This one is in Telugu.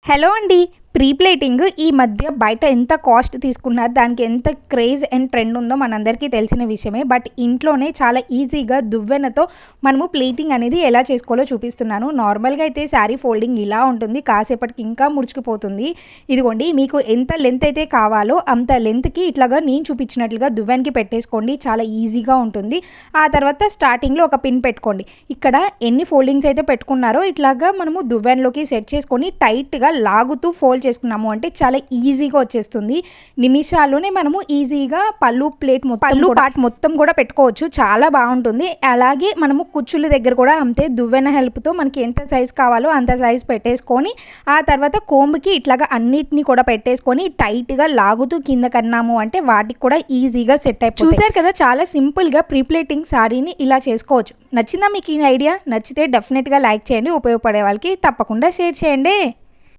హలో అండి. ప్రీ ప్లేటింగ్ ఈ మధ్య బయట ఎంత కాస్ట్ తీసుకున్నారు, దానికి ఎంత క్రేజ్ అండ్ ట్రెండ్ ఉందో మనందరికీ తెలిసిన విషయమే. బట్ ఇంట్లోనే చాలా ఈజీగా దువ్వెనతో మనము ప్లేటింగ్ అనేది ఎలా చేసుకోవాలో చూపిస్తున్నాను. నార్మల్గా అయితే శారీ ఫోల్డింగ్ ఇలా ఉంటుంది, కాసేపటికి ఇంకా ముడుచుకుపోతుంది. ఇదిగోండి, మీకు ఎంత లెంత్ అయితే కావాలో అంత లెంత్కి ఇట్లాగా నేను చూపించినట్లుగా దువ్వెనకి పెట్టేసుకోండి. చాలా ఈజీగా ఉంటుంది. ఆ తర్వాత స్టార్టింగ్లో ఒక పిన్ పెట్టుకోండి. ఇక్కడ ఎన్ని ఫోల్డింగ్స్ అయితే పెట్టుకున్నారో ఇట్లాగా మనము దువ్వెనలోకి సెట్ చేసుకొని టైట్గా లాగుతూ ఫోల్డ్ చేసుకున్నాము అంటే చాలా ఈజీగా వచ్చేస్తుంది. నిమిషాల్లోనే మనము ఈజీగా పళ్ళు పార్ట్ మొత్తం కూడా పెట్టుకోవచ్చు. చాలా బాగుంటుంది. అలాగే మనము కుచ్చుల దగ్గర కూడా అంతే, దువ్వెన హెల్ప్తో మనకి ఎంత సైజ్ కావాలో అంత సైజ్ పెట్టేసుకొని ఆ తర్వాత కోంబుకి ఇట్లాగా అన్నిటిని కూడా పెట్టేసుకొని టైట్గా లాగుతూ కింద కన్నాము అంటే వాటికి కూడా ఈజీగా సెట్ అయిపోతుంది. చూసారు కదా, చాలా సింపుల్గా ప్రీప్లేటింగ్ సారీని ఇలా చేసుకోవచ్చు. నచ్చిందా మీకు ఈ ఐడియా? నచ్చితే డెఫినెట్గా లైక్ చేయండి. ఉపయోగపడే వాళ్ళకి తప్పకుండా షేర్ చేయండి.